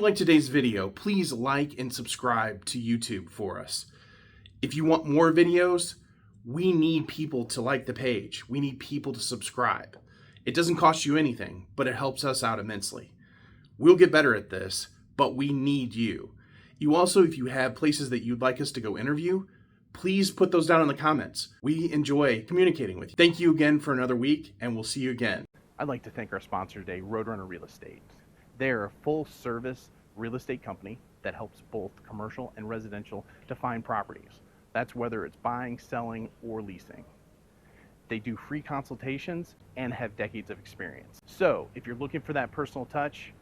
like today's video, please like and subscribe to YouTube for us. If you want more videos, we need people to like the page. We need people to subscribe. It doesn't cost you anything, but it helps us out immensely. We'll get better at this, but we need you. You also, if you have places that you'd like us to go interview, please put those down in the comments. We enjoy communicating with you. Thank you again for another week, and we'll see you again. I'd like to thank our sponsor today, Roadrunner Real Estate. They're a full-service real estate company that helps both commercial and residential to find properties. That's whether it's buying, selling, or leasing. They do free consultations and have decades of experience. So if you're looking for that personal touch,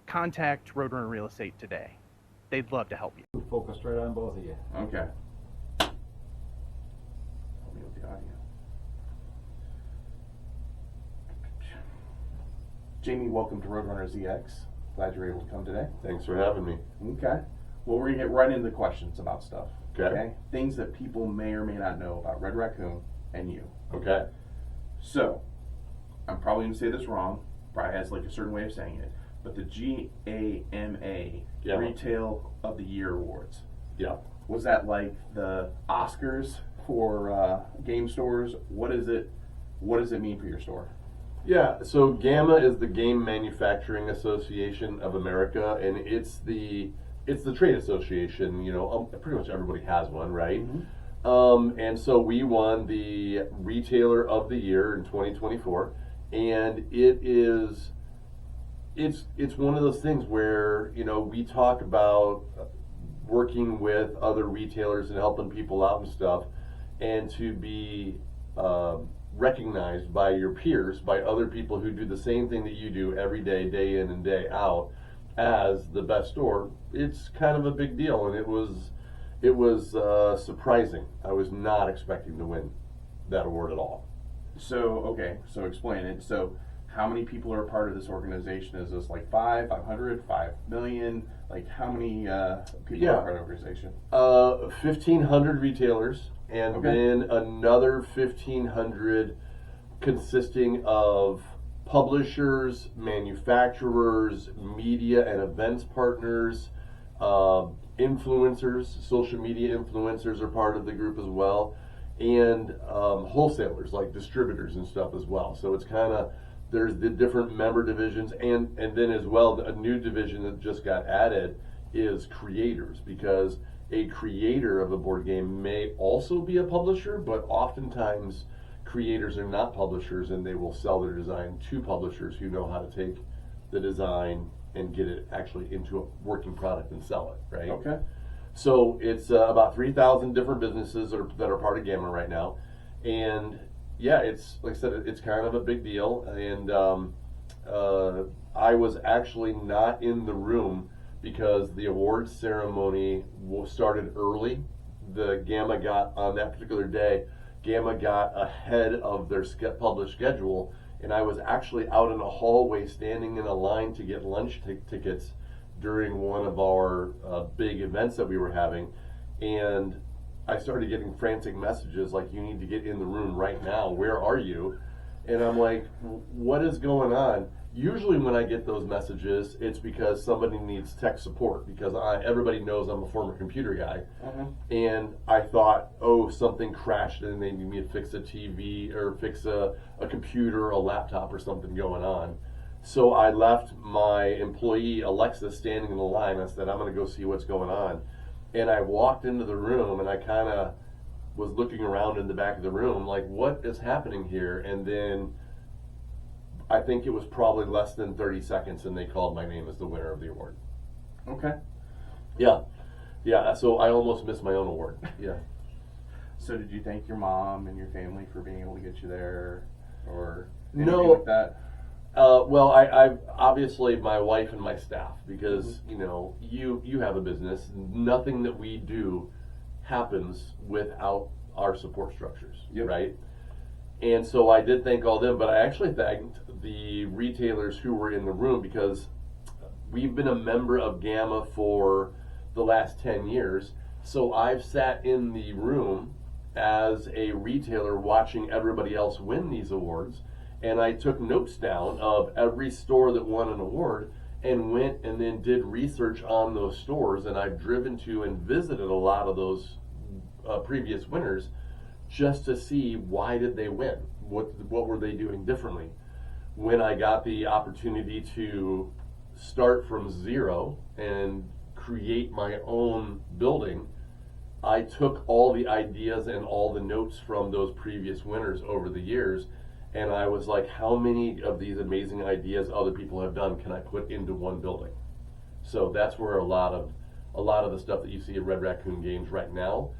contact Roadrunner Real Estate today. They'd love to help you. Focused right on both of you. Okay. Help me with the audio. Jamie, welcome to RoadrunnerZX. Glad you're able to come today. Thanks for having me. Okay. Well, we're going to get right into the questions about stuff. Okay. Things that people may or may not know about Red Raccoon and you. Okay. So, I'm probably going to say this wrong. Probably has like a certain way of saying it. But the GAMA Retail of the Year Awards. Yeah. Was that like the Oscars for game stores? What is it? What does it mean for your store? Yeah, so GAMA is the Game Manufacturing Association of America, and it's the trade association. You know, pretty much everybody has one, right? Mm-hmm. And so we won the Retailer of the Year in 2024, and it's one of those things where, you know, we talk about working with other retailers and helping people out and stuff, and to be recognized by your peers, by other people who do the same thing that you do every day, day in and day out, as the best store. It's kind of a big deal, and it was surprising. I was not expecting to win that award at all. So okay, so explain it. So how many people are a part of this organization? Is this like 500, 5 million? Like how many people are a part of the organization? 1,500 retailers, and then another 1,500 consisting of publishers, manufacturers, media and events partners, influencers. Social media influencers are part of the group as well, and wholesalers like distributors and stuff as well. So it's kind of, there's the different member divisions, and then as well, a new division that just got added is creators, because a creator of a board game may also be a publisher, but oftentimes creators are not publishers, and they will sell their design to publishers who know how to take the design and get it actually into a working product and sell it, right? Okay. So it's about 3,000 different businesses that are part of GAMA right now, and yeah, it's like I said, it's kind of a big deal, and I was actually not in the room because the awards ceremony started early. The GAMA got, on that particular day, GAMA got ahead of their published schedule, and I was actually out in a hallway standing in a line to get lunch tickets during one of our big events that we were having, and I started getting frantic messages like, you need to get in the room right now, where are you? And I'm like, what is going on? Usually when I get those messages, it's because somebody needs tech support, because everybody knows I'm a former computer guy. And I thought, oh, something crashed and they need me to fix a TV or fix a computer or a laptop or something going on. So I left my employee Alexa standing in the line. I said, I'm going to go see what's going on. And I walked into the room, and I kind of was looking around in the back of the room like, what is happening here? And then I think it was probably less than 30 seconds, and they called my name as the winner of the award. Okay. Yeah. So I almost missed my own award. Yeah. So did you thank your mom and your family for being able to get you there, or anything No. like that? Well, I obviously my wife and my staff, because you know, you have a business. Nothing that we do happens without our support structures, right? And so I did thank all them, but I actually thanked the retailers who were in the room, because we've been a member of GAMA for the last 10 years. So I've sat in the room as a retailer watching everybody else win these awards, and I took notes down of every store that won an award, and went and then did research on those stores, and I've driven to and visited a lot of those previous winners just to see why did they win, what were they doing differently. When I got the opportunity to start from zero and create my own building, I took all the ideas and all the notes from those previous winners over the years, and I was like, how many of these amazing ideas other people have done can I put into one building? So that's where a lot of the stuff that you see at Red Raccoon Games right now,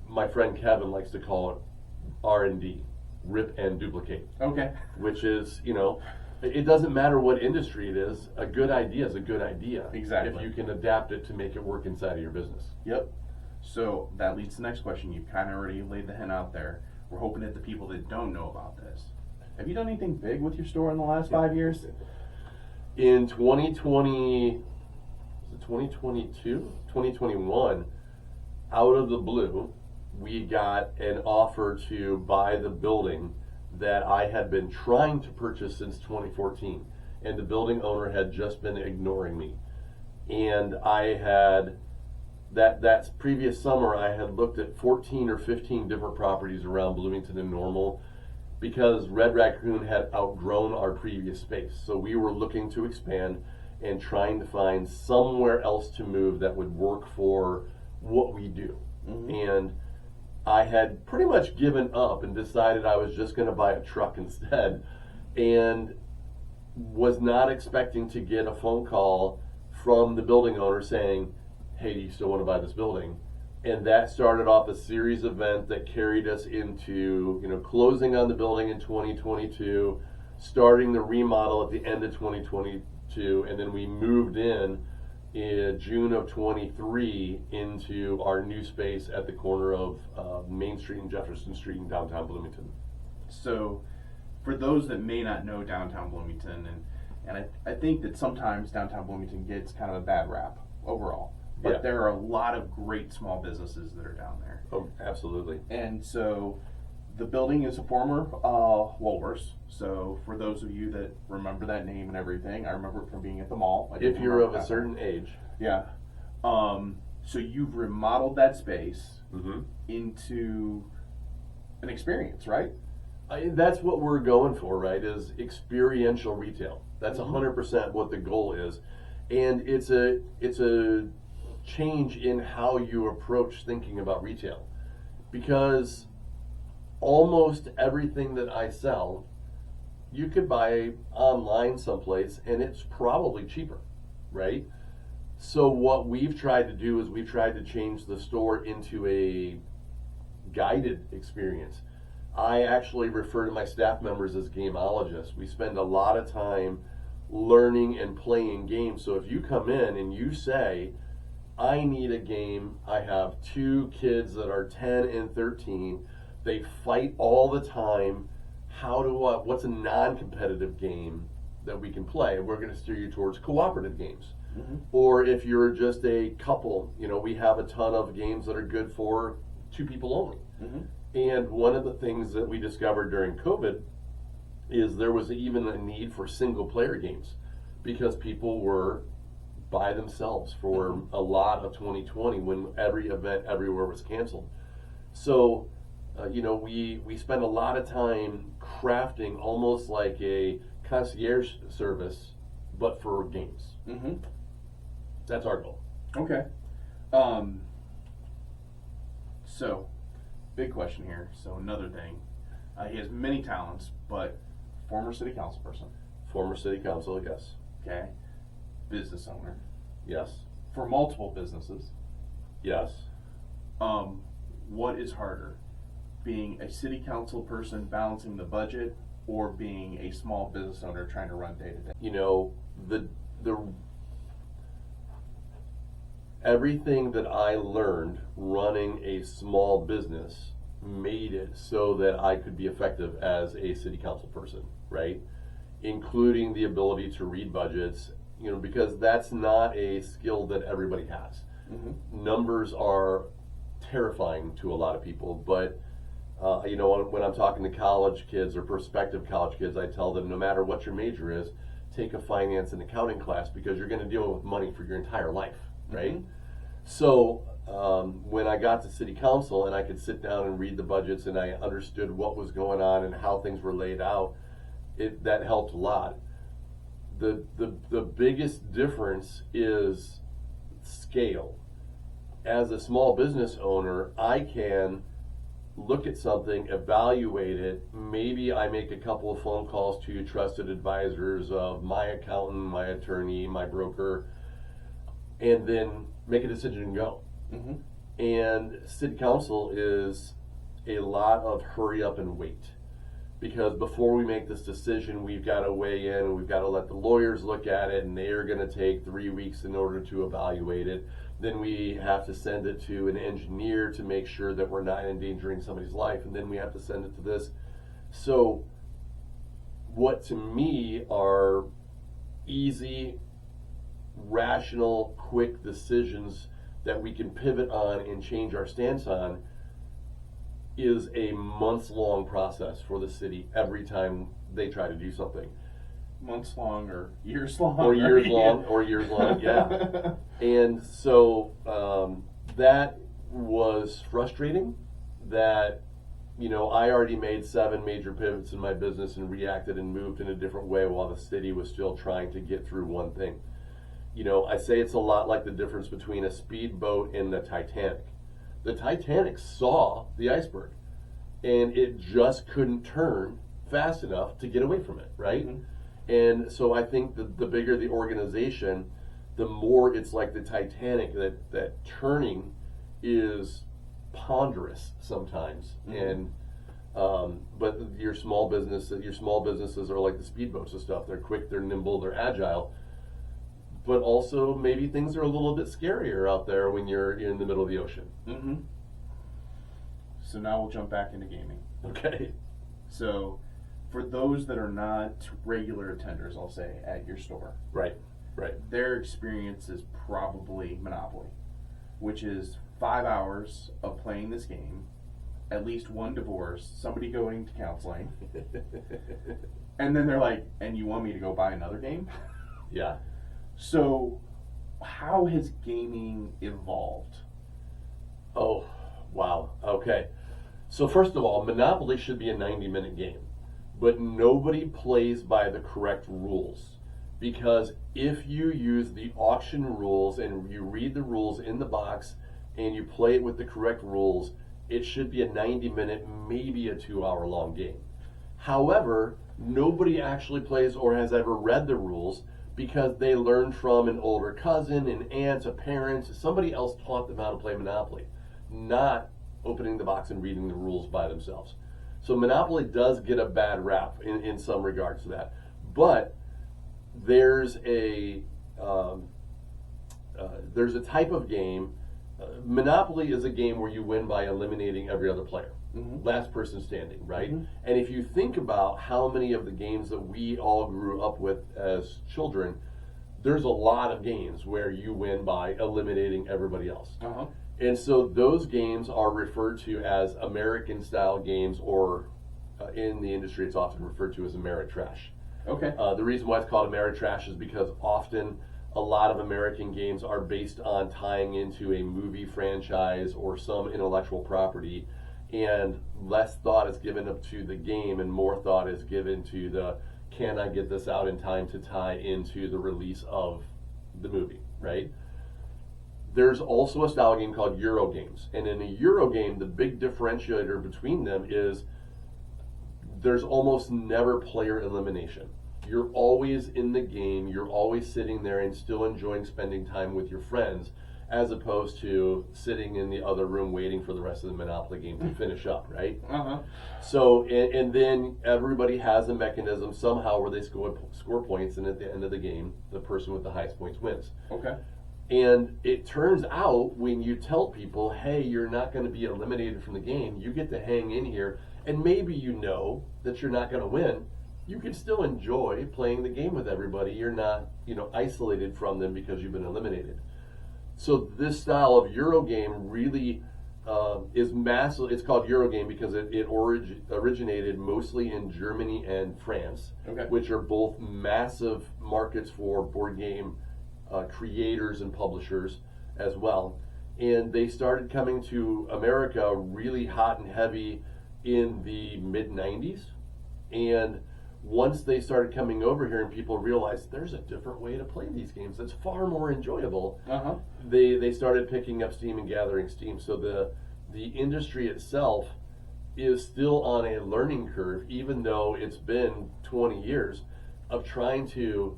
my friend Kevin likes to call it R&D, rip and duplicate. Okay. Which is, it doesn't matter what industry it is, a good idea is a good idea. Exactly. If you can adapt it to make it work inside of your business. Yep. So that leads to the next question. You kind of already laid the hint out there. We're hoping that the people that don't know about this. Have you done anything big with your store in the last 5 years? In 2020, was it 2022? 2021, out of the blue, we got an offer to buy the building that I had been trying to purchase since 2014, and the building owner had just been ignoring me. And I had that previous summer I had looked at 14 or 15 different properties around Bloomington and Normal, because Red Raccoon had outgrown our previous space. So we were looking to expand and trying to find somewhere else to move that would work for what we do. And I had pretty much given up and decided I was just going to buy a truck instead, and was not expecting to get a phone call from the building owner saying, hey, do you still want to buy this building? And that started off a series of events that carried us into, closing on the building in 2022, starting the remodel at the end of 2022, and then we moved in June of 23 into our new space at the corner of Main Street and Jefferson Street in downtown Bloomington. So for those that may not know downtown Bloomington, and I think that sometimes downtown Bloomington gets kind of a bad rap overall, but there are a lot of great small businesses that are down there. Oh, absolutely. And so the building is a former Woolworths. So for those of you that remember that name and everything, I remember it from being at the mall. If you're of a certain age. Yeah. So you've remodeled that space into an experience, right? That's what we're going for, right? Is experiential retail. That's 100% what the goal is, and it's a change in how you approach thinking about retail, because almost everything that I sell, you could buy online someplace, and it's probably cheaper, right? So what we've tried to do is we've tried to change the store into a guided experience. I actually refer to my staff members as gameologists. We spend a lot of time learning and playing games. So if you come in and you say, I need a game, I have 2 kids that are 10 and 13, they fight all the time, what's a non-competitive game that we can play? And we're going to steer you towards cooperative games. Or if you're just a couple, we have a ton of games that are good for 2 people only. And one of the things that we discovered during COVID is there was even a need for single player games, because people were by themselves for a lot of 2020 when every event everywhere was canceled. So, we spend a lot of time crafting almost like a concierge service, but for games. That's our goal. Okay. So, big question here. So another thing, he has many talents, but former city council person. Former city council, yes. Okay. Business owner. Yes. For multiple businesses. Yes. What is harder, being a city council person balancing the budget, or being a small business owner trying to run day to day? The everything that I learned running a small business made it so that I could be effective as a city council person, right? Including the ability to read budgets, because that's not a skill that everybody has. Numbers are terrifying to a lot of people, but when I'm talking to college kids or prospective college kids, I tell them no matter what your major is, take a finance and accounting class because you're going to deal with money for your entire life, right? Mm-hmm. So when I got to city council and I could sit down and read the budgets and I understood what was going on and how things were laid out, that helped a lot. The biggest difference is scale. As a small business owner, I can look at something, evaluate it. Maybe I make a couple of phone calls to trusted advisors of my accountant, my attorney, my broker, and then make a decision and go. Mm-hmm. And city council is a lot of hurry up and wait. Because before we make this decision, we've got to weigh in and we've got to let the lawyers look at it, and they are going to take 3 weeks in order to evaluate it. Then we have to send it to an engineer to make sure that we're not endangering somebody's life, and then we have to send it to this. So what to me are easy, rational, quick decisions that we can pivot on and change our stance on is a months-long process for the city every time they try to do something. Months long or years long? Or years long, or years long, yeah. And so that was frustrating that, you know, I already made 7 major pivots in my business and reacted and moved in a different way while the city was still trying to get through one thing. You know, I say it's a lot like the difference between a speedboat and the Titanic. The Titanic saw the iceberg, and it just couldn't turn fast enough to get away from it, right? Mm-hmm. And so I think the bigger the organization, the more it's like the Titanic, that turning is ponderous sometimes. Mm-hmm. And but your small businesses are like the speedboats and stuff. They're quick, they're nimble, they're agile. But also maybe things are a little bit scarier out there when you're in the middle of the ocean. Mm-hmm. So now we'll jump back into gaming. Okay. So for those that are not regular attenders, I'll say, at your store. Right. Their experience is probably Monopoly, which is 5 hours of playing this game, at least one divorce, somebody going to counseling, and then they're like, and you want me to go buy another game? Yeah. So, how has gaming evolved? Oh, wow. Okay. So first of all, Monopoly should be a 90-minute game, but nobody plays by the correct rules. Because if you use the auction rules and you read the rules in the box and you play it with the correct rules, it should be a 90-minute, maybe a 2-hour long game. However, nobody actually plays or has ever read the rules, because they learned from an older cousin, an aunt, a parent, somebody else taught them how to play Monopoly, not opening the box and reading the rules by themselves. So Monopoly does get a bad rap in some regards to that. But there's a type of game. Monopoly is a game where you win by eliminating every other player. Mm-hmm. Last person standing, right? Mm-hmm. And if you think about how many of the games that we all grew up with as children, there's a lot of games where you win by eliminating everybody else. Uh-huh. And so those games are referred to as American style games, or in the industry it's often referred to as Ameritrash. Okay. The reason why it's called Ameritrash is because often a lot of American games are based on tying into a movie franchise or some intellectual property, and less thought is given up to the game and more thought is given to the, can I get this out in time to tie into the release of the movie, right? There's also a style game called Euro games, and in a Euro game, the big differentiator between them is there's almost never player elimination. You're always in the game, you're always sitting there and still enjoying spending time with your friends, as opposed to sitting in the other room waiting for the rest of the Monopoly game to finish up, right? Uh-huh. So, and then everybody has a mechanism somehow where they score points, and at the end of the game, the person with the highest points wins. Okay. And it turns out when you tell people, hey, you're not going to be eliminated from the game, you get to hang in here, and maybe you know that you're not going to win, you can still enjoy playing the game with everybody. You're not, isolated from them because you've been eliminated. So this style of Euro game really is massive. It's called Eurogame because it originated mostly in Germany and France, Okay. which are both massive markets for board game creators and publishers as well. And they started coming to America really hot and heavy in the mid 90s. And once they started coming over here and people realized there's a different way to play these games that's far more enjoyable, they started picking up steam and gathering steam. So the industry itself is still on a learning curve, even though it's been 20 years of trying to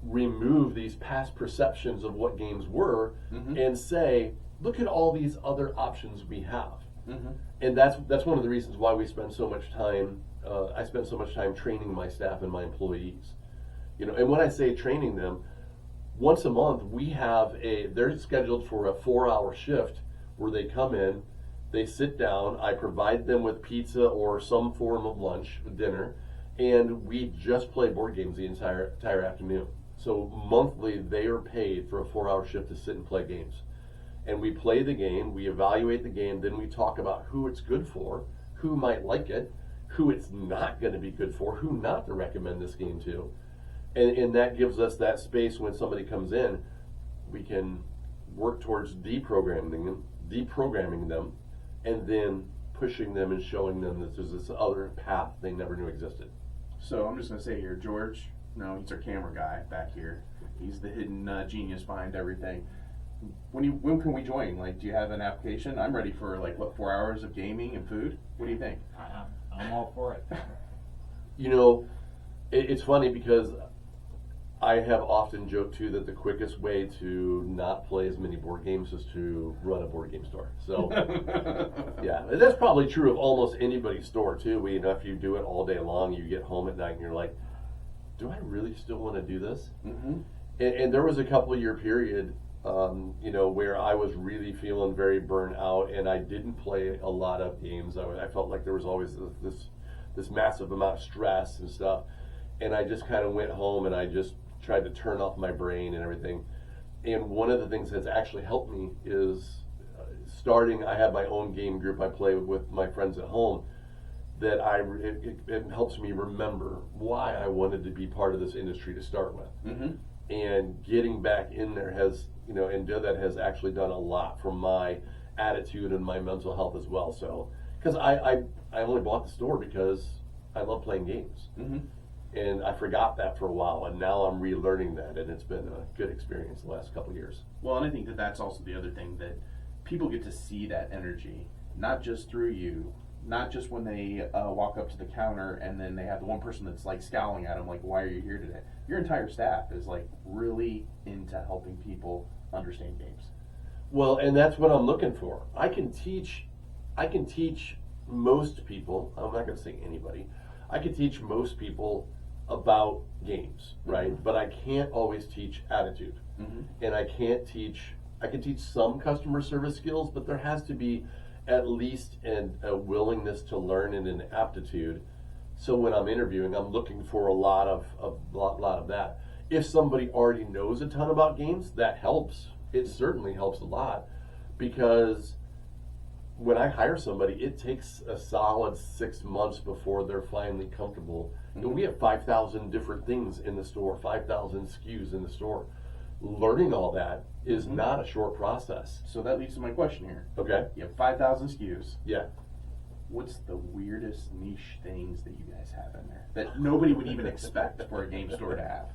remove these past perceptions of what games were and say, look at all these other options we have. And that's one of the reasons why we spend so much time. I spend so much time training my staff and my employees. And when I say training them, once a month they're scheduled for a 4-hour shift where they come in, they sit down, I provide them with pizza or some form of lunch, dinner, and we just play board games the entire afternoon. So monthly they are paid for a 4-hour shift to sit and play games. And we play the game, we evaluate the game, then we talk about who it's good for, who might like it, who it's not going to be good for, who not to recommend this game to. And that gives us that space when somebody comes in, we can work towards deprogramming them, and then pushing them and showing them that there's this other path they never knew existed. So I'm just going to say here, George, no, he's our camera guy back here. He's the hidden genius behind everything. When can we join? Like, do you have an application? I'm ready for 4 hours of gaming and food. What do you think? I'm all for it. It's funny because I have often joked too that the quickest way to not play as many board games is to run a board game store. So yeah, that's probably true of almost anybody's store too. If you do it all day long, you get home at night and you're like, do I really still want to do this? And there was a couple of year period, where I was really feeling very burnt out and I didn't play a lot of games. I felt like there was always this massive amount of stress and stuff. And I just kind of went home and I just tried to turn off my brain and everything. And one of the things that's actually helped me is I have my own game group I play with my friends at home, that it helps me remember why I wanted to be part of this industry to start with. And getting back in there has, and that has actually done a lot for my attitude and my mental health as well. So, because I only bought the store because I love playing games. And I forgot that for a while, and now I'm relearning that, and it's been a good experience the last couple of years. Well, and I think that's also the other thing, that people get to see that energy, not just through you, not just when they walk up to the counter and then they have the one person that's scowling at them like, why are you here today? Your entire staff is really into helping people understand games. Well, and that's what I'm looking for. I can teach most people, I'm not going to say anybody, I can teach most people about games, right? But I can't always teach attitude. And I can teach some customer service skills, but there has to be at least a willingness to learn and an aptitude. So when I'm interviewing, I'm looking for a lot of that. If somebody already knows a ton about games, that helps. It certainly helps a lot, because when I hire somebody, it takes a solid 6 months before they're finally comfortable. We have 5,000 different things in the store, 5,000 SKUs in the store. Learning all that is not a short process. So that leads to my question here. Okay. You have 5,000 SKUs. Yeah. What's the weirdest niche things that you guys have in there that nobody would even expect for a game store to have?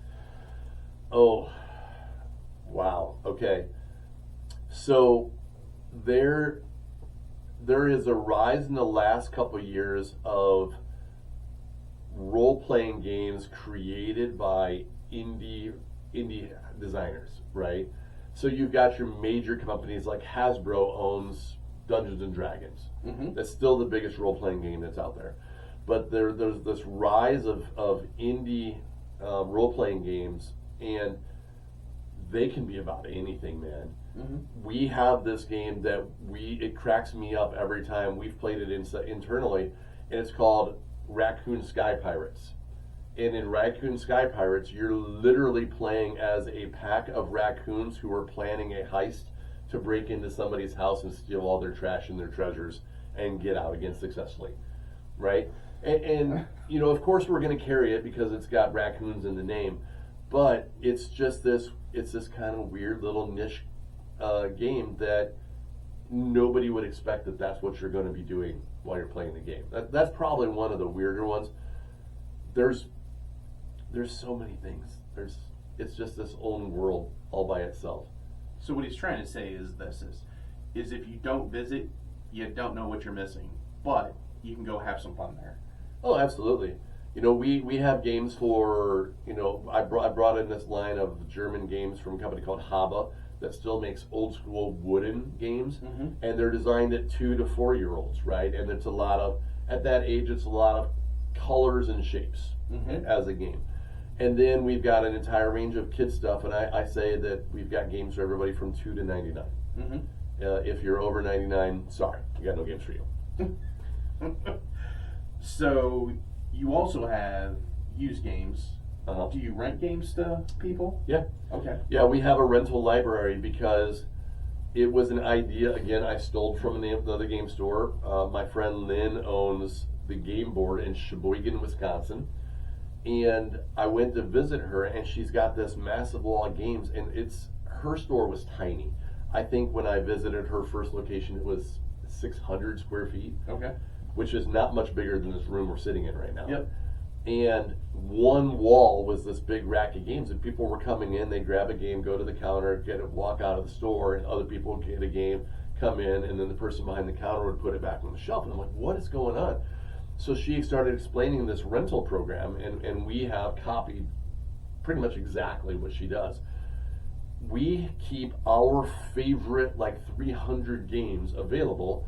Oh, wow. Okay. So there is a rise in the last couple of years of role-playing games created by indie designers, right? So you've got your major companies like Hasbro owns Dungeons and Dragons. That's still the biggest role-playing game that's out there. But there's this rise of indie role-playing games, and they can be about anything, man. We have this game that it cracks me up every time. We've played it internally, and it's called Raccoon Sky Pirates. And in Raccoon Sky Pirates, you're literally playing as a pack of raccoons who are planning a heist to break into somebody's house and steal all their trash and their treasures and get out again successfully, right? And you know, of course we're going to carry it because it's got raccoons in the name, but it's just this kind of weird little niche game that nobody would expect that that's what you're going to be doing while you're playing the game. That's probably one of the weirder ones. There's so many things. It's just this own world all by itself. So what he's trying to say is is if you don't visit, you don't know what you're missing, but you can go have some fun there. Oh, absolutely. You know, we have games for, you know, I brought in this line of German games from a company called Haba that still makes old school wooden games, and they're designed at 2 to 4 year olds, right? And it's a lot of, at that age, it's a lot of colors and shapes as a game. And then we've got an entire range of kid stuff, and I say that we've got games for everybody from $2 to $99. If you're over 99, sorry, we got no games for you. So you also have used games. Do you rent games to people? Yeah. Okay. Yeah, we have a rental library because it was an idea, again, I stole from another game store. My friend Lynn owns the game board in Sheboygan, Wisconsin. And I went to visit her, and she's got this massive wall of games, and her store was tiny. I think when I visited her first location, it was 600 square feet. Okay. Which is not much bigger than this room we're sitting in right now. Yep. And one wall was this big rack of games, and people were coming in, they grab a game, go to the counter, get it, walk out of the store, and other people would get a game, come in, and then the person behind the counter would put it back on the shelf. And I'm like, what is going on? So she started explaining this rental program, and we have copied pretty much exactly what she does. We keep our favorite, like 300 games available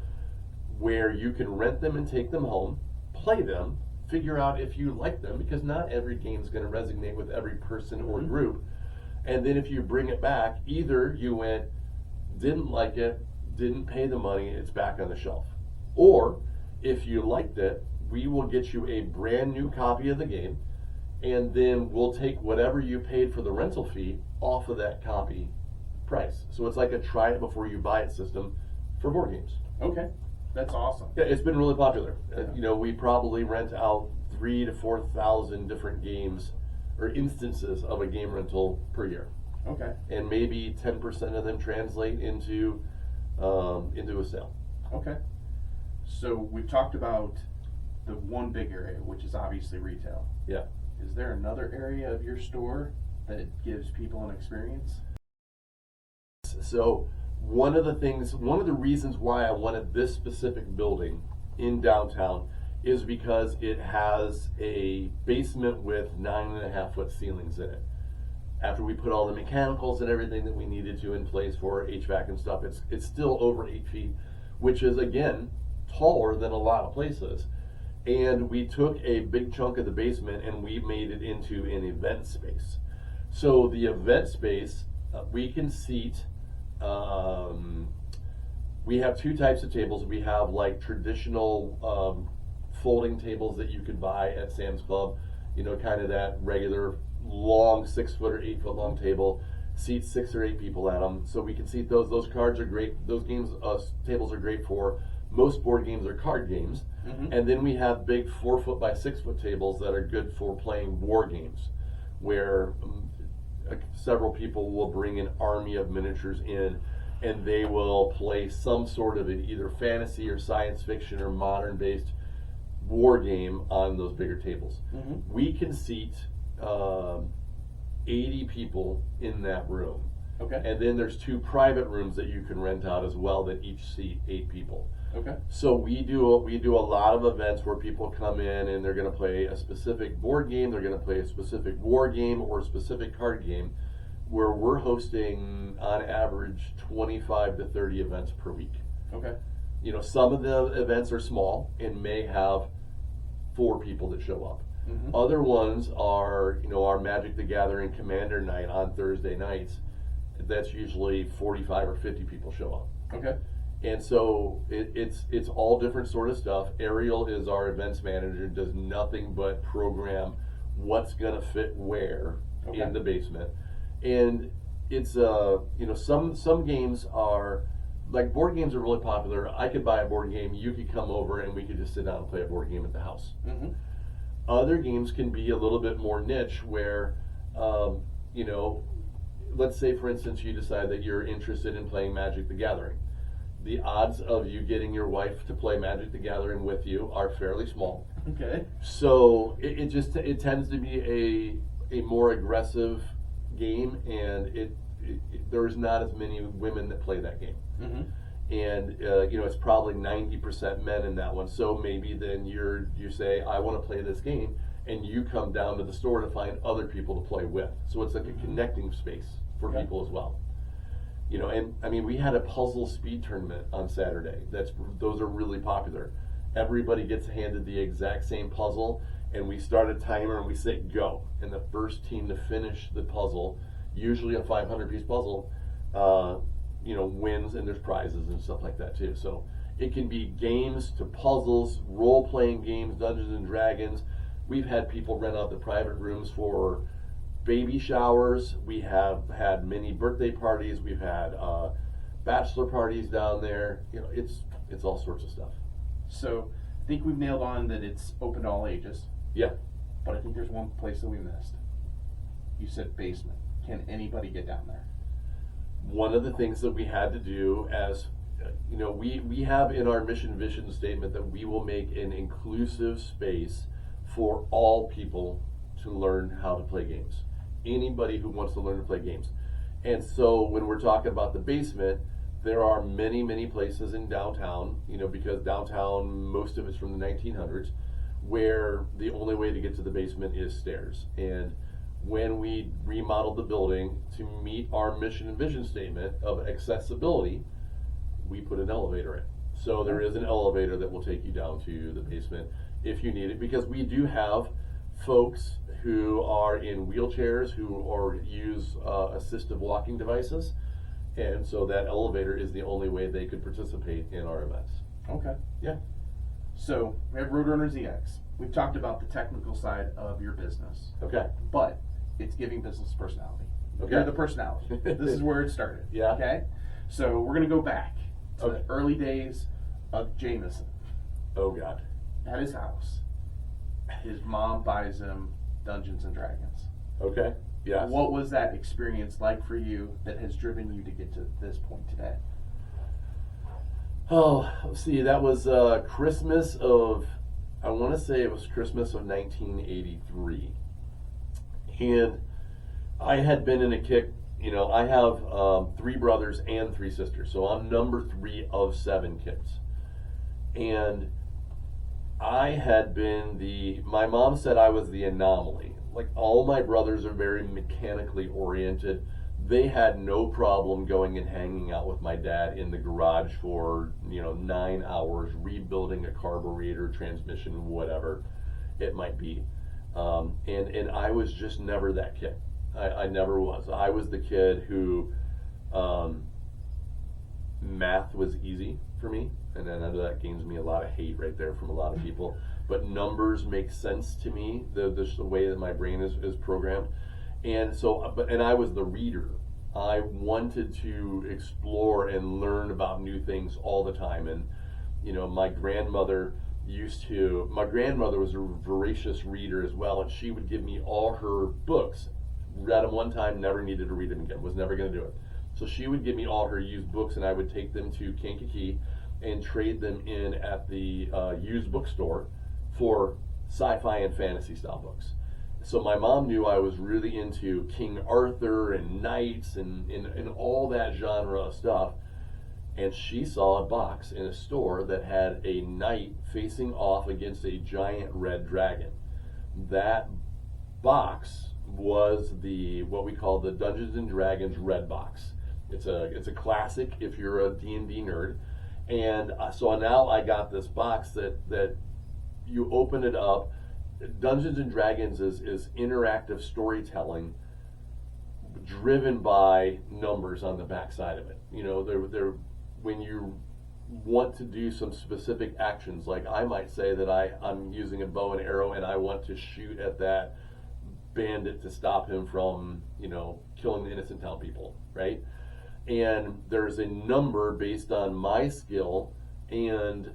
where you can rent them and take them home, play them, figure out if you like them, because not every game is going to resonate with every person or group. And then if you bring it back, either you went, didn't like it, didn't pay the money, it's back on the shelf. Or if you liked it, we will get you a brand new copy of the game, and then we'll take whatever you paid for the rental fee off of that copy price. So it's like a try it before you buy it system for board games. Okay. That's awesome. Yeah, it's been really popular. You know, we probably rent out 3,000 to 4,000 different games or instances of a game rental per year. Okay. And maybe 10% of them translate into a sale. Okay. So we've talked about the one big area, which is obviously retail. Yeah. Is there another area of your store that gives people an experience? So one of the reasons why I wanted this specific building in downtown is because it has a basement with 9.5-foot ceilings in it. After we put all the mechanicals and everything that we needed to in place for HVAC and stuff, it's still over 8 feet, which is, again, taller than a lot of places. And we took a big chunk of the basement and we made it into an event space. So the event space, we can seat, we have 2 types of tables. We have like traditional folding tables that you could buy at Sam's Club, you know, kind of that regular long 6-foot or 8-foot long table, seats 6 or 8 people at them. So we can seat those. Those cards are great. Those tables are great for most board games or card games. And then we have big 4-foot by 6-foot tables that are good for playing war games, where several people will bring an army of miniatures in, and they will play some sort of either fantasy or science fiction or modern based war game on those bigger tables. We can seat 80 people in that room. Okay. And then there's 2 private rooms that you can rent out as well that each seat 8 people. Okay. So we do a lot of events where people come in and they're going to play a specific board game, they're going to play a specific war game or a specific card game, where we're hosting on average 25 to 30 events per week. Okay. You know, some of the events are small and may have 4 people that show up. Other ones are, you know, our Magic the Gathering Commander night on Thursday nights. That's usually 45 or 50 people show up. Okay. And so it's all different sort of stuff. Ariel is our events manager, does nothing but program what's going to fit where in the basement. And it's some games are like board games are really popular. I could buy a board game, you could come over, and we could just sit down and play a board game at the house. Mm-hmm. Other games can be a little bit more niche, where let's say for instance you decide that you're interested in playing Magic the Gathering. The odds of you getting your wife to play Magic the Gathering with you are fairly small. Okay. So it tends to be a more aggressive game, and there's not as many women that play that game. Mm-hmm. And it's probably 90% men in that one. So maybe then you say, I want to play this game, and you come down to the store to find other people to play with. So it's like a connecting space for people as well. And I mean, we had a puzzle speed tournament on Saturday. Those are really popular. Everybody gets handed the exact same puzzle, and we start a timer and we say go. And the first team to finish the puzzle, usually a 500-piece puzzle, wins, and there's prizes and stuff like that too. So it can be games to puzzles, role-playing games, Dungeons and Dragons. We've had people rent out the private rooms for baby showers. We have had many birthday parties. We've had bachelor parties down there. It's all sorts of stuff. So I think we've nailed on that it's open to all ages. Yeah. But I think there's one place that we missed. You said basement. Can anybody get down there? One of the things that we had to do, as we have in our mission vision statement that we will make an inclusive space for all people to learn how to play games. Anybody who wants to learn to play games. And so when we're talking about the basement, there are many, many places in downtown, because downtown, most of it's from the 1900s, where the only way to get to the basement is stairs. And when we remodeled the building to meet our mission and vision statement of accessibility, we put an elevator in. So there is an elevator that will take you down to the basement if you need it, because we do have folks who are in wheelchairs who use assistive walking devices, and so that elevator is the only way they could participate in our events. Okay. Yeah. So we have RoadrunnerZX. We've talked about the technical side of your business. Okay. But it's giving business personality. Okay. You're the personality. This is where it started. Yeah. Okay. So we're gonna go back to the early days of Jameson. Oh God. At his house. His mom buys him Dungeons and Dragons. Okay. Yes. What was that experience like for you that has driven you to get to this point today? Oh, let's see. That was Christmas of, I want to say it was Christmas of 1983. And I had been in a kick, I have 3 brothers and 3 sisters. So I'm number 3 of 7 kids. And I had been my mom said I was the anomaly. Like, all my brothers are very mechanically oriented. They had no problem going and hanging out with my dad in the garage for 9 hours rebuilding a carburetor, transmission, whatever it might be. And I was just never that kid. I never was. I was the kid who math was easy for me, and then that gains me a lot of hate right there from a lot of people. But numbers make sense to me, the way that my brain is programmed. And so, and I was the reader. I wanted to explore and learn about new things all the time. And my grandmother was a voracious reader as well, and she would give me all her books. Read them one time, never needed to read them again, was never going to do it. So she would give me all her used books, and I would take them to Kankakee and trade them in at the used bookstore for sci-fi and fantasy style books. So my mom knew I was really into King Arthur and knights and all that genre of stuff. And she saw a box in a store that had a knight facing off against a giant red dragon. That box was what we call the Dungeons and Dragons red box. It's a classic if you're a D&D nerd. And so now I got this box that you open it up. Dungeons and Dragons is interactive storytelling driven by numbers on the back side of it. They're when you want to do some specific actions, like I might say that I'm using a bow and arrow and I want to shoot at that banned it to stop him from, killing the innocent town people, right? And there's a number based on my skill, and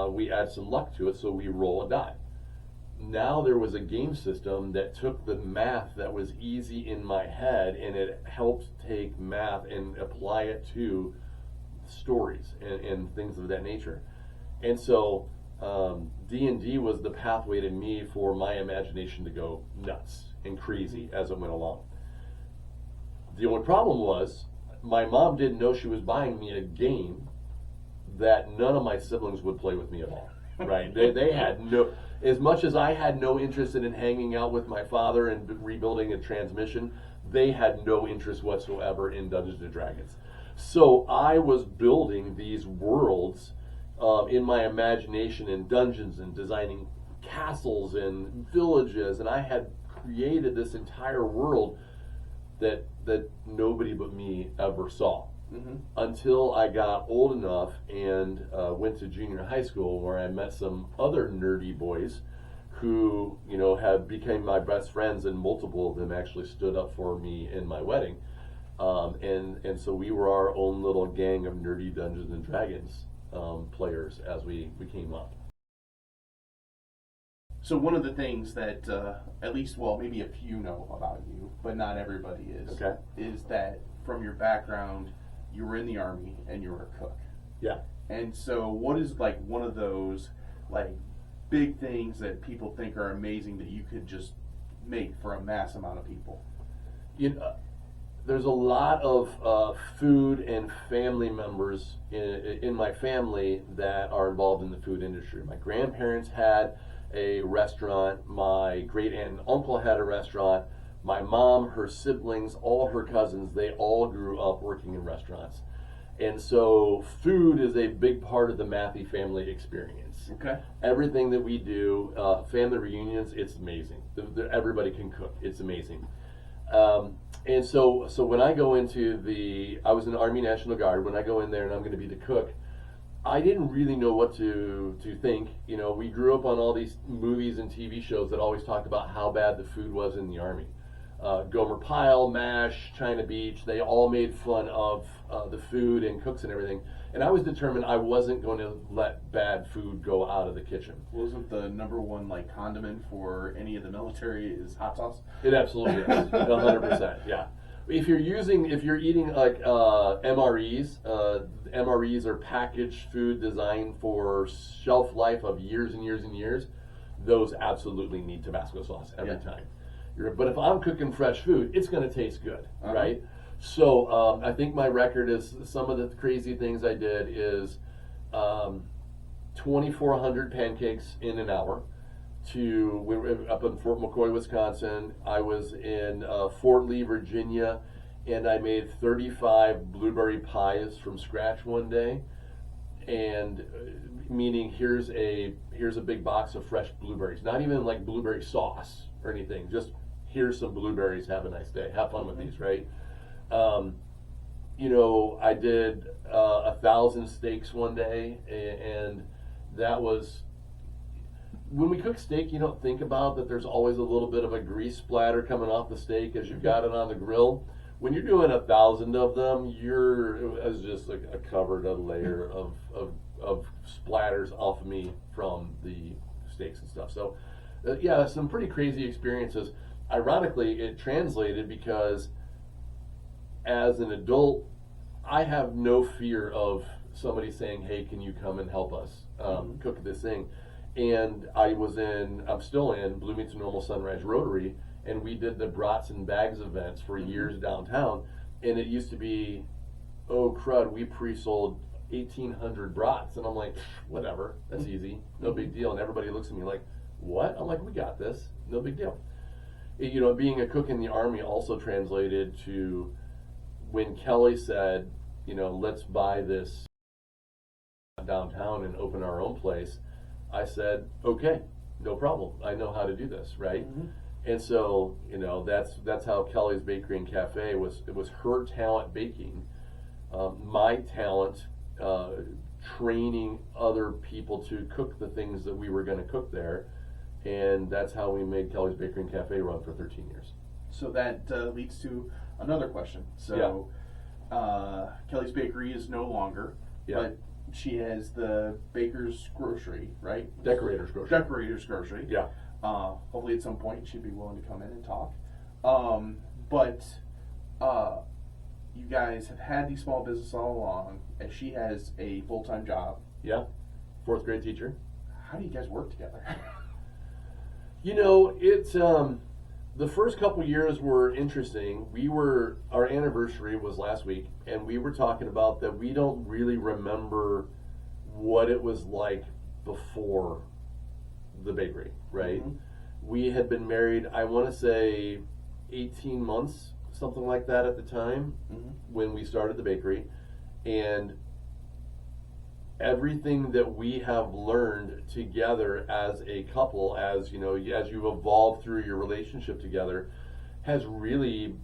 we add some luck to it, so we roll a die. Now there was a game system that took the math that was easy in my head, and it helped take math and apply it to stories and things of that nature. And so D&D was the pathway to me for my imagination to go nuts and crazy as it went along. The only problem was my mom didn't know she was buying me a game that none of my siblings would play with me at all. Right? They had no, as much as I had no interest in hanging out with my father and rebuilding a transmission, they had no interest whatsoever in Dungeons and Dragons. So I was building these worlds in my imagination, in dungeons, and designing castles and villages, and I had created this entire world that nobody but me ever saw. Mm-hmm. Until I got old enough and went to junior high school, where I met some other nerdy boys who, have become my best friends, and multiple of them actually stood up for me in my wedding. And so we were our own little gang of nerdy Dungeons and Dragons players as we came up. So one of the things that at least, maybe a few know about you, but not everybody is that from your background, you were in the Army and you were a cook. Yeah. And so what is one of those big things that people think are amazing that you could just make for a mass amount of people? There's a lot of food and family members in my family that are involved in the food industry. My grandparents had a restaurant. My great aunt and uncle had a restaurant. My mom, her siblings, all her cousins, they all grew up working in restaurants. And so food is a big part of the Matthew family experience. Okay. Everything that we do, family reunions, it's amazing. Everybody can cook. It's amazing. And so when I go into I was in the Army National Guard. When I go in there and I'm going to be the cook, I didn't really know what to think. We grew up on all these movies and TV shows that always talked about how bad the food was in the Army. Gomer Pyle, MASH, China Beach, they all made fun of the food and cooks and everything. And I was determined I wasn't going to let bad food go out of the kitchen. Wasn't the number one condiment for any of the military is hot sauce? It absolutely is, 100%. Yeah. If you're eating MREs, MREs are packaged food designed for shelf life of years and years and years. Those absolutely need Tabasco sauce every time. But if I'm cooking fresh food, it's going to taste good, right? So I think my record is, some of the crazy things I did is 2,400 pancakes in an hour. We were up in Fort McCoy, Wisconsin. I was in Fort Lee, Virginia, and I made 35 blueberry pies from scratch one day. And meaning here's a big box of fresh blueberries, not even blueberry sauce or anything, just here's some blueberries, have a nice day, have fun with these, right? I did 1,000 steaks one day, and that was, when we cook steak, you don't think about that there's always a little bit of a grease splatter coming off the steak as you've got it on the grill. When you're doing 1,000 of them, it's just covered a layer of splatters off of me from the steaks and stuff. So some pretty crazy experiences. Ironically, it translated because as an adult, I have no fear of somebody saying, hey, can you come and help us cook this thing? And I'm still in Bloomington Normal Sunrise Rotary, and we did the Brats and Bags events for years downtown. And it used to be, oh crud, we pre-sold 1,800 brats. And I'm like, whatever, that's easy, no big deal. And everybody looks at me like, what? I'm like, we got this, no big deal. Being a cook in the Army also translated to when Kelly said, let's buy this downtown and open our own place. I said, okay, no problem. I know how to do this, right? Mm-hmm. And so, that's how Kelly's Bakery and Cafe was. It was her talent baking, my talent training other people to cook the things that we were going to cook there, And that's how we made Kelly's Bakery and Cafe run for 13 years. So that leads to another question. So Kelly's Bakery is no longer, but she has the Baker's Grocery, right? Decorator's Grocery. Decorator's Grocery. Yeah. Hopefully at some point she'd be willing to come in and talk. But you guys have had these small businesses all along, and she has a full-time job. Yeah. 4th grade teacher. How do you guys work together? You know, it's the first couple years were interesting. Our anniversary was last week, and we were talking about that we don't really remember what it was like before the bakery, right? Mm-hmm. We had been married, I want to say 18 months, something like that at the time, when we started the bakery. And everything that we have learned together as a couple, as you know, as you've evolved through your relationship together, has really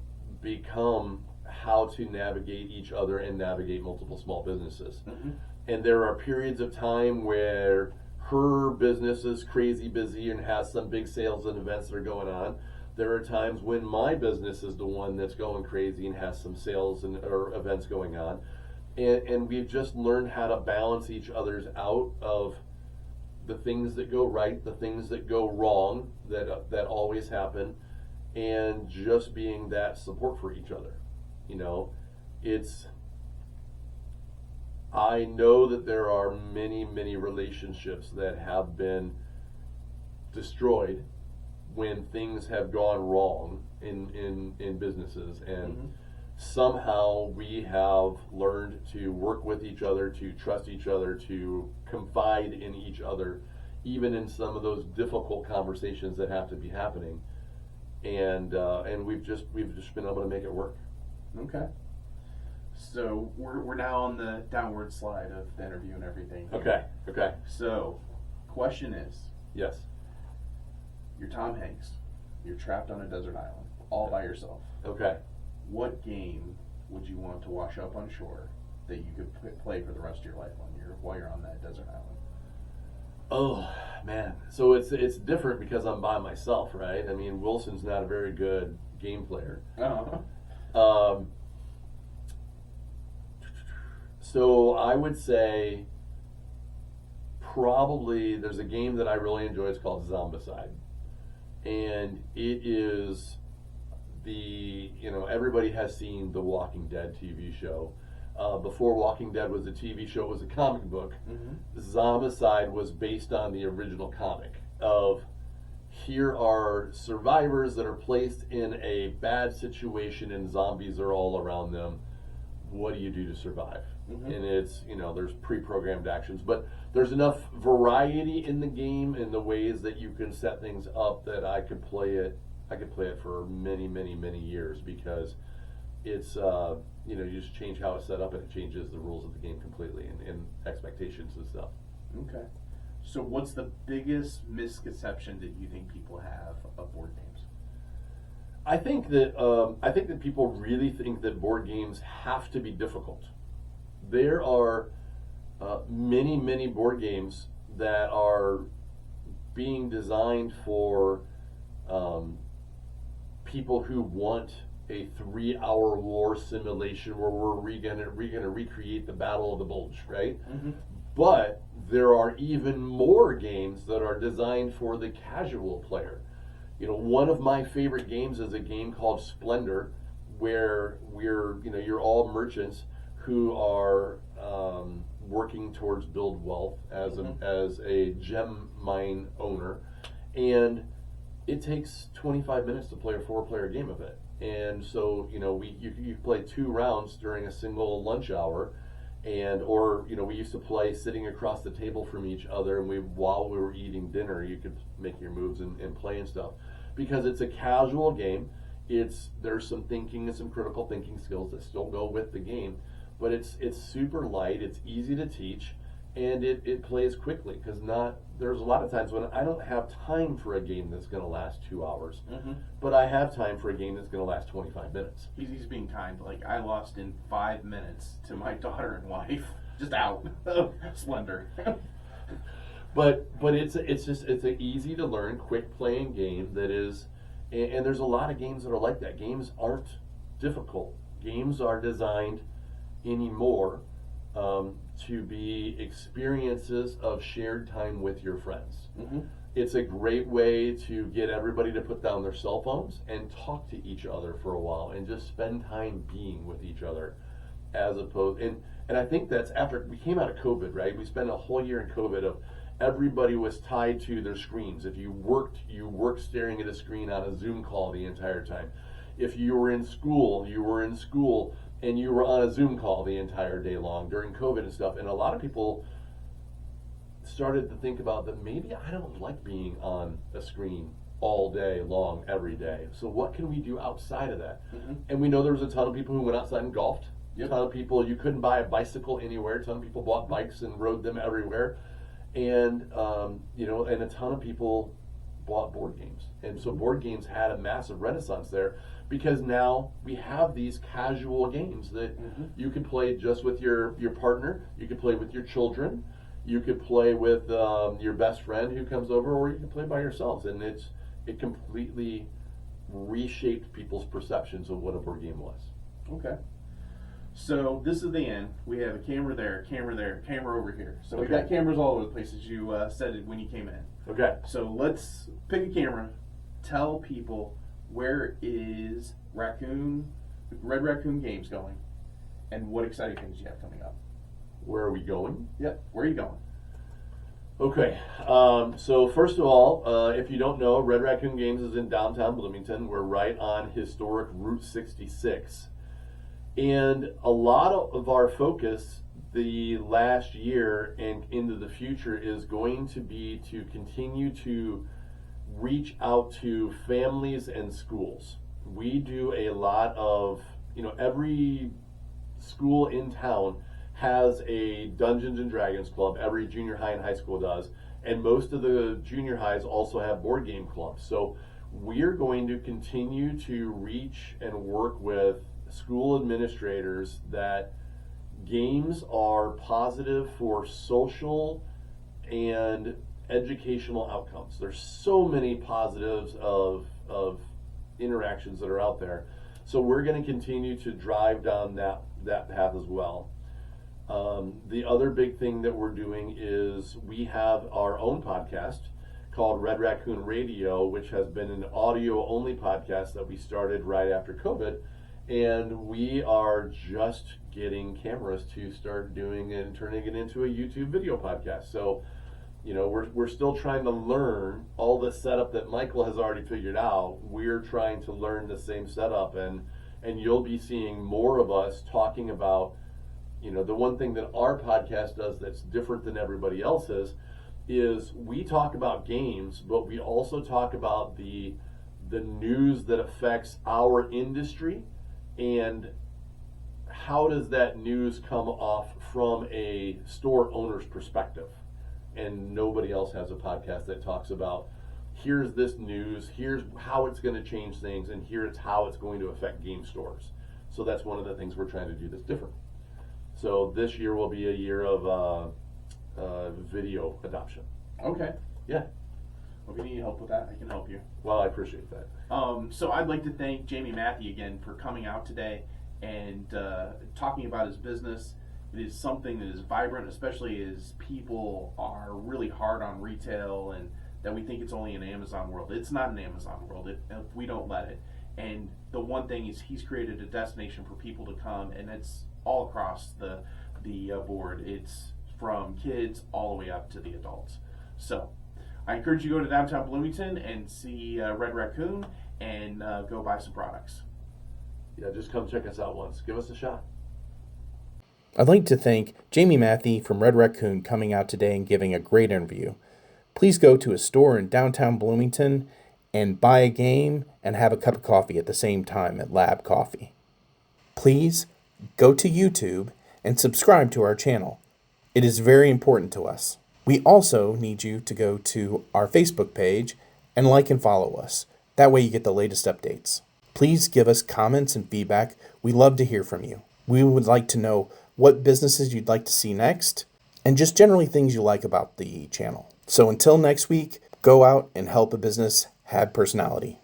become how to navigate each other and navigate multiple small businesses. And there are periods of time where her business is crazy busy and has some big sales and events that are going on. There are times when my business is the one that's going crazy and has some sales or events going on. And we've just learned how to balance each other's out of the things that go right, the things that go wrong, that always happen, and just being that support for each other. You know, I know that there are many, many relationships that have been destroyed when things have gone wrong in businesses, and somehow we have learned to work with each other, to trust each other, to confide in each other, even in some of those difficult conversations that have to be happening. And we've just been able to make it work. Okay. So we're now on the downward slide of the interview and everything. Okay. So, question is, Yes. you're Tom Hanks. You're trapped on a desert island, all by yourself. Okay. What game would you want to wash up on shore that you could play for the rest of your life while you're on that desert island? Oh man, so it's different because I'm by myself, right? I mean, Wilson's not a very good game player. So I would say probably there's a game that I really enjoy. It's called Zombicide, and it is everybody has seen the Walking Dead TV show. Before Walking Dead was a TV show, it was a comic book. Zombicide was based on the original comic of, here are survivors that are placed in a bad situation and zombies are all around them. What do you do to survive? And it's, there's pre-programmed actions, but there's enough variety in the game and the ways that you can set things up that I could play it for many, many, many years, because it's, you just change how it's set up and it changes the rules of the game completely and expectations and stuff. Okay. So what's the biggest misconception that you think people have of board games? I think that people really think that board games have to be difficult. There are many, many board games that are being designed for people who want a 3-hour war simulation where we're gonna recreate the Battle of the Bulge, right? But there are even more games that are designed for the casual player. One of my favorite games is a game called Splendor, where you're all merchants who are working towards build wealth as a gem mine owner, and it takes 25 minutes to play a 4-player game of it. And so you play 2 rounds during a single lunch hour, or we used to play sitting across the table from each other, and while we were eating dinner you could make your moves and play and stuff, because it's a casual game. There's some thinking and some critical thinking skills that still go with the game, but it's super light, it's easy to teach, and it plays quickly, because there's a lot of times when I don't have time for a game that's going to last 2 hours, but I have time for a game that's going to last 25 minutes. He's being kind. Like, I lost in 5 minutes to my daughter and wife, just out. Splendor. But it's an easy to learn, quick playing game that is, and there's a lot of games that are like that. Games aren't difficult. Games are designed anymore to be experiences of shared time with your friends. Mm-hmm. It's a great way to get everybody to put down their cell phones and talk to each other for a while and just spend time being with each other, as opposed and I think that's after we came out of COVID, right? We spent a whole year in COVID of everybody was tied to their screens. If you worked staring at a screen on a Zoom call the entire time. If you were in school, and you were on a Zoom call the entire day long during COVID and stuff. And a lot of people started to think about that maybe I don't like being on a screen all day long, every day. So what can we do outside of that? Mm-hmm. And we know there was a ton of people who went outside and golfed. Yep. A ton of people, you couldn't buy a bicycle anywhere. A ton of people bought bikes and rode them everywhere. And, and a ton of people bought board games. And so board games had a massive renaissance there because now we have these casual games that you can play just with your partner, you can play with your children, you could play with your best friend who comes over, or you can play by yourselves. And it completely reshaped people's perceptions of what a board game was. Okay. So this is the end. We have a camera there, camera over here. So we've got cameras all over the place, as you said it when you came in. Okay. So let's pick a camera. Tell people where is Red Raccoon Games going, and what exciting things you have coming up. Where are we going? Yeah, where are you going? Okay, so first of all, if you don't know, Red Raccoon Games is in downtown Bloomington. We're right on historic Route 66. And a lot of our focus the last year and into the future is going to be to continue to reach out to families and schools. We do a lot of, every school in town has a Dungeons and Dragons club. Every junior high and high school does. And most of the junior highs also have board game clubs. So we're going to continue to reach and work with school administrators that games are positive for social and educational outcomes. There's so many positives of interactions that are out there. So we're going to continue to drive down that path as well. The other big thing that we're doing is we have our own podcast called Red Raccoon Radio, which has been an audio-only podcast that we started right after COVID. And we are just getting cameras to start doing and turning it into a YouTube video podcast. So, we're still trying to learn all the setup that Michael has already figured out. We're trying to learn the same setup, and you'll be seeing more of us talking about, the one thing that our podcast does that's different than everybody else's is we talk about games, but we also talk about the news that affects our industry. And how does that news come off from a store owner's perspective? And nobody else has a podcast that talks about, here's this news, here's how it's going to change things, and here's how it's going to affect game stores. So that's one of the things we're trying to do that's different. So this year will be a year of video adoption. Okay. Yeah. Well, if you need help with that, I can help you. Well, I appreciate that. So I'd like to thank Jamie Matthew again for coming out today and talking about his business. It is something that is vibrant, especially as people are really hard on retail and that we think it's only an Amazon world. It's not an Amazon world if we don't let it. And the one thing is he's created a destination for people to come, and it's all across the board. It's from kids all the way up to the adults. So I encourage you to go to downtown Bloomington and see Red Raccoon and go buy some products. Yeah, just come check us out once. Give us a shot. I'd like to thank Jamie Matthew from Red Raccoon coming out today and giving a great interview. Please go to a store in downtown Bloomington and buy a game and have a cup of coffee at the same time at Lab Coffee. Please go to YouTube and subscribe to our channel. It is very important to us. We also need you to go to our Facebook page and like and follow us. That way you get the latest updates. Please give us comments and feedback. We love to hear from you. We would like to know what businesses you'd like to see next and just generally things you like about the channel. So until next week, go out and help a business have personality.